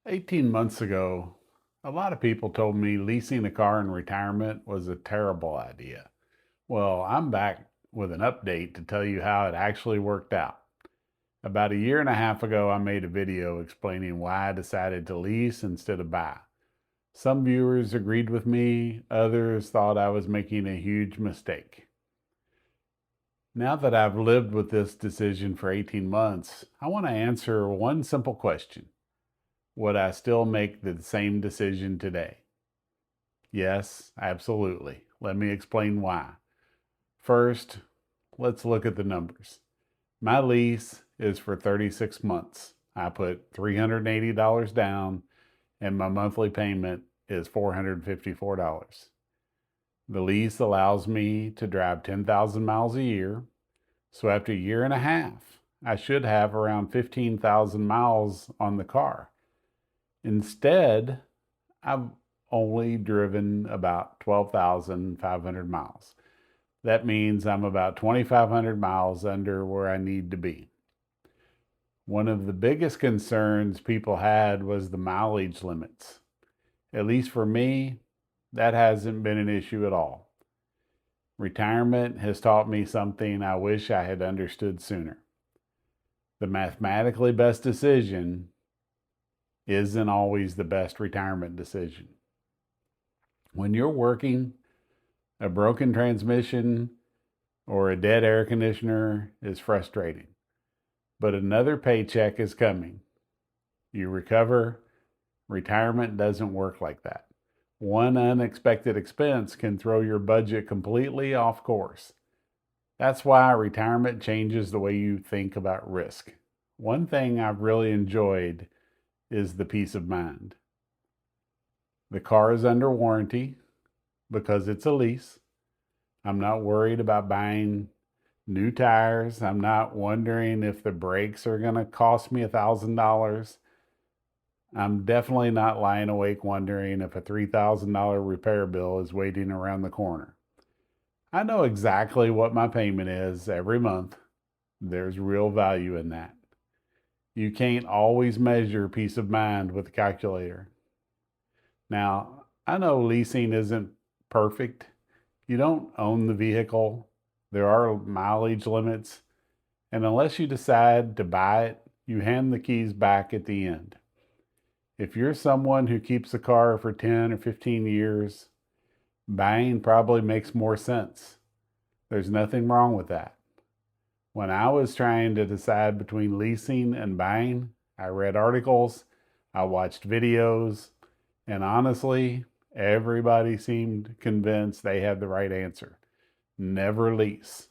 18 months ago, a lot of people told me leasing a car in retirement was a terrible idea. Well, I'm back with an update to tell you how it actually worked out. About a year and a half ago, I made a video explaining why I decided to lease instead of buy. Some viewers agreed with me, others thought I was making a huge mistake. Now that I've lived with this decision for 18 months, I want to answer one simple question. Would I still make the same decision today? Yes, absolutely. Let me explain why. First, let's look at the numbers. My lease is for 36 months. I put $380 down and my monthly payment is $454. The lease allows me to drive 10,000 miles a year. So after a year and a half, I should have around 15,000 miles on the car. Instead, I've only driven about 12,500 miles. That means I'm about 2,500 miles under where I need to be. One of the biggest concerns people had was the mileage limits. At least for me, that hasn't been an issue at all. Retirement has taught me something I wish I had understood sooner. The mathematically best decision isn't always the best retirement decision. When you're working, a broken transmission or a dead air conditioner is frustrating, but another paycheck is coming. You recover. Retirement doesn't work like that. One unexpected expense can throw your budget completely off course. That's why retirement changes the way you think about risk. One thing I've really enjoyed is the peace of mind. The car is under warranty because it's a lease. I'm not worried about buying new tires. I'm not wondering if the brakes are going to cost me $1,000. I'm definitely not lying awake wondering if a $3,000 repair bill is waiting around the corner. I know exactly what my payment is every month. There's real value in that. You can't always measure peace of mind with a calculator. Now, I know leasing isn't perfect. You don't own the vehicle. There are mileage limits. And unless you decide to buy it, you hand the keys back at the end. If you're someone who keeps a car for 10 or 15 years, buying probably makes more sense. There's nothing wrong with that. When I was trying to decide between leasing and buying, I read articles, I watched videos, and honestly, everybody seemed convinced they had the right answer. Never lease.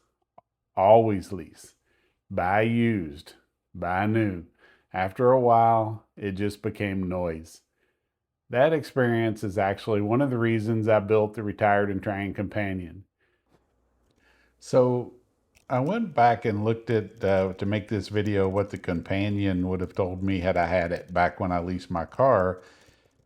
Always lease. Buy used. Buy new. After a while, it just became noise. That experience is actually one of the reasons I built the Retired and Trying Companion. So I went back and looked at, to make this video, what the companion would have told me had I had it back when I leased my car.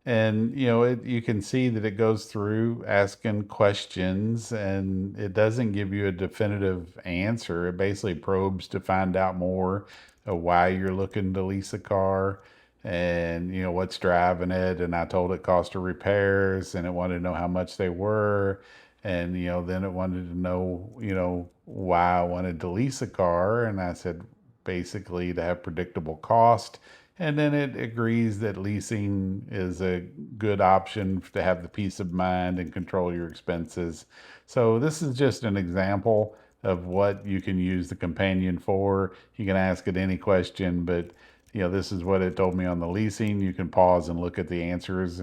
And, you can see that it goes through asking questions and it doesn't give you a definitive answer. It basically probes to find out more of why you're looking to lease a car and, what's driving it. And I told it cost of repairs and it wanted to know how much they were. And, then it wanted to know, why I wanted to lease a car. And I said, basically to have predictable cost. And then it agrees that leasing is a good option to have the peace of mind and control your expenses. So this is just an example of what you can use the companion for. You can ask it any question, but this is what it told me on the leasing. You can pause and look at the answers,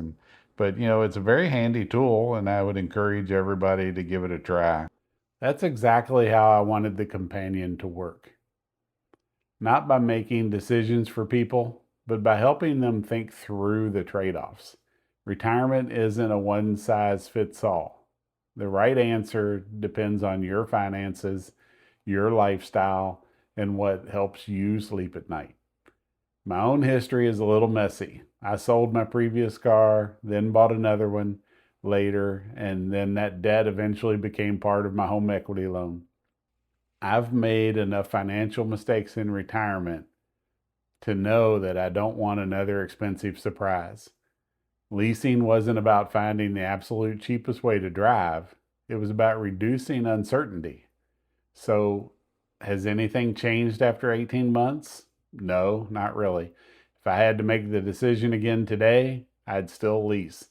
but it's a very handy tool and I would encourage everybody to give it a try. That's exactly how I wanted the companion to work. Not by making decisions for people, but by helping them think through the trade-offs. Retirement isn't a one-size-fits-all. The right answer depends on your finances, your lifestyle, and what helps you sleep at night. My own history is a little messy. I sold my previous car, then bought another one later, and then that debt eventually became part of my home equity loan. I've made enough financial mistakes in retirement to know that I don't want another expensive surprise. Leasing wasn't about finding the absolute cheapest way to drive. It was about reducing uncertainty. So, has anything changed after 18 months? No, not really. If I had to make the decision again today, I'd still lease.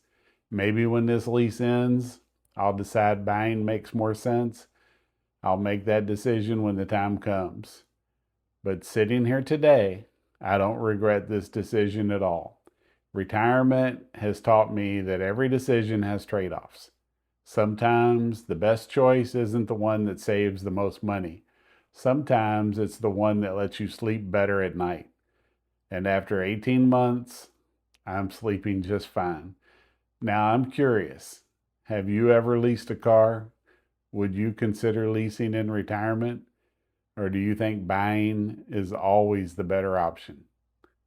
Maybe when this lease ends, I'll decide buying makes more sense. I'll make that decision when the time comes. But sitting here today, I don't regret this decision at all. Retirement has taught me that every decision has trade offs. Sometimes the best choice isn't the one that saves the most money. Sometimes it's the one that lets you sleep better at night. And after 18 months, I'm sleeping just fine. Now I'm curious. Have you ever leased a car? Would you consider leasing in retirement? Or do you think buying is always the better option?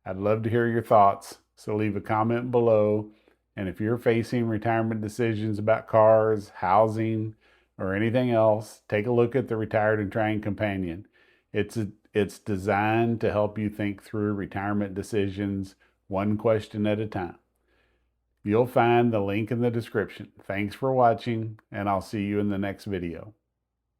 I'd love to hear your thoughts, so leave a comment below. And if you're facing retirement decisions about cars, housing, or anything else, take a look at the Retired and Trying Companion. It's designed to help you think through retirement decisions one question at a time. You'll find the link in the description. Thanks for watching, and I'll see you in the next video.